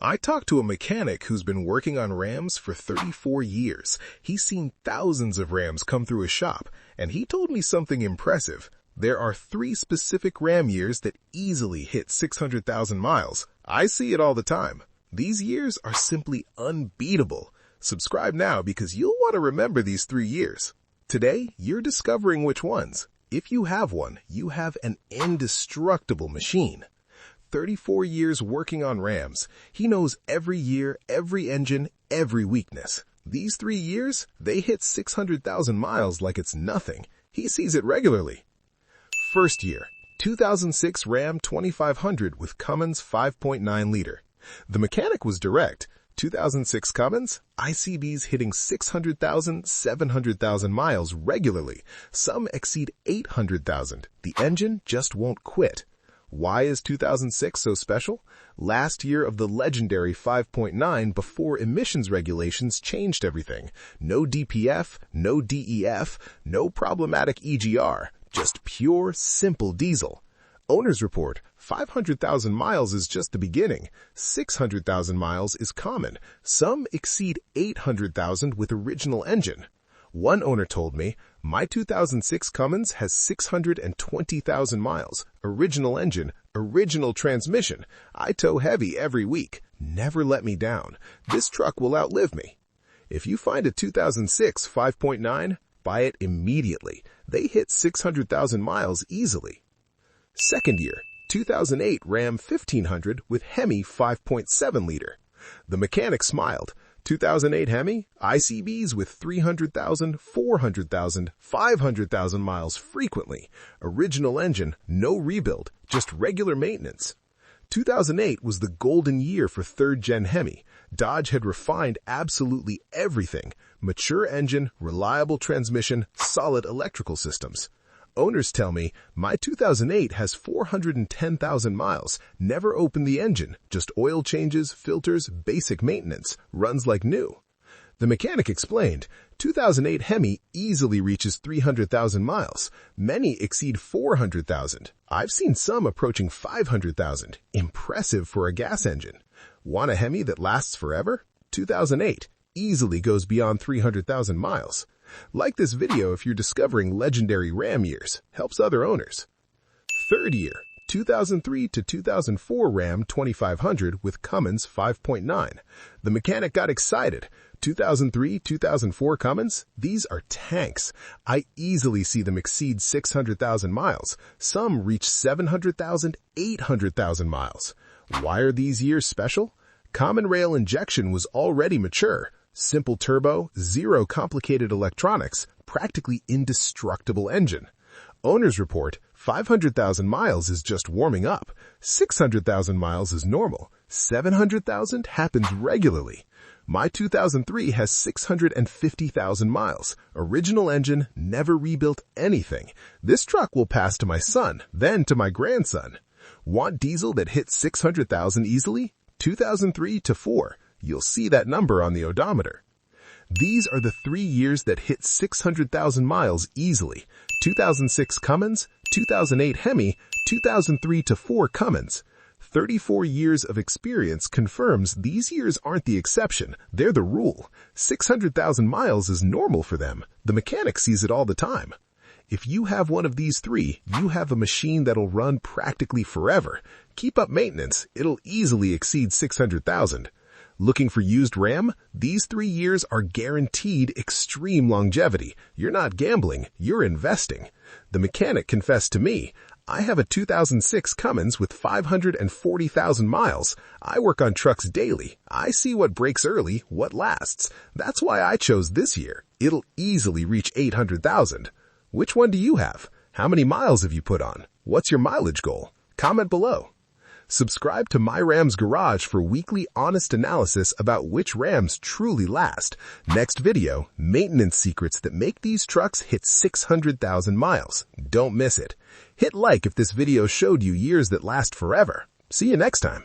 I talked to a mechanic who's been working on Rams for 34 years. He's seen thousands of Rams come through his shop, and he told me something impressive. There are 3 specific Ram years that easily hit 600,000 miles. I see it all the time. These years are simply unbeatable. Subscribe now because you'll want to remember these 3 years. Today, you're discovering which ones. If you have one, you have an indestructible machine. 34 years working on Rams. He knows every year, every engine, every weakness. These 3 years, they hit 600,000 miles like it's nothing. He sees it regularly. First year, 2006 Ram 2500 with Cummins 5.9 liter. The mechanic was direct. 2006 Cummins, ICBs hitting 600,000, 700,000 miles regularly. Some exceed 800,000. The engine just won't quit. Why is 2006 so special? Last year of the legendary 5.9 before emissions regulations changed everything. No DPF, no DEF, no problematic EGR, just pure, simple diesel. Owner's report, 500,000 miles is just the beginning. 600,000 miles is common. Some exceed 800,000 with original engine. One owner told me, my 2006 Cummins has 620,000 miles, original engine, original transmission. I tow heavy every week. Never let me down. This truck will outlive me. If you find a 2006 5.9, buy it immediately. They hit 600,000 miles easily. Second year, 2008 Ram 1500 with Hemi 5.7 liter. The mechanic smiled. 2008 Hemi, ICBs with 300,000, 400,000, 500,000 miles frequently. Original engine, no rebuild, just regular maintenance. 2008 was the golden year for third-gen Hemi. Dodge had refined absolutely everything. Mature engine, reliable transmission, solid electrical systems. Owners tell me, my 2008 has 410,000 miles, never opened the engine, just oil changes, filters, basic maintenance, runs like new. The mechanic explained, 2008 Hemi easily reaches 300,000 miles. Many exceed 400,000. I've seen some approaching 500,000. Impressive for a gas engine. Want a Hemi that lasts forever? 2008 easily goes beyond 300,000 miles. Like this video if you're discovering legendary Ram years. Helps other owners. Third year, 2003 to 2004 Ram 2500 with Cummins 5.9. The mechanic got excited. 2003-2004 Cummins, these are tanks. I easily see them exceed 600,000 miles. Some reach 700,000, 800,000 miles. Why are these years special? Common rail injection was already mature. Simple turbo, zero complicated electronics, practically indestructible engine. Owner's report, 500,000 miles is just warming up. 600,000 miles is normal. 700,000 happens regularly. My 2003 has 650,000 miles. Original engine, never rebuilt anything. This truck will pass to my son, then to my grandson. Want diesel that hits 600,000 easily? 2003 to 4. You'll see that number on the odometer. These are the 3 years that hit 600,000 miles easily. 2006 Cummins, 2008 Hemi, 2003 to 4 Cummins. 34 years of experience confirms these years aren't the exception, they're the rule. 600,000 miles is normal for them. The mechanic sees it all the time. If you have one of these 3, you have a machine that'll run practically forever. Keep up maintenance, it'll easily exceed 600,000. Looking for used Ram? These 3 years are guaranteed extreme longevity. You're not gambling, you're investing. The mechanic confessed to me, I have a 2006 Cummins with 540,000 miles. I work on trucks daily. I see what breaks early, what lasts. That's why I chose this year. It'll easily reach 800,000. Which one do you have? How many miles have you put on? What's your mileage goal? Comment below. Subscribe to My Rams Garage for weekly honest analysis about which Rams truly last. Next video, maintenance secrets that make these trucks hit 600,000 miles. Don't miss it. Hit like if this video showed you years that last forever. See you next time.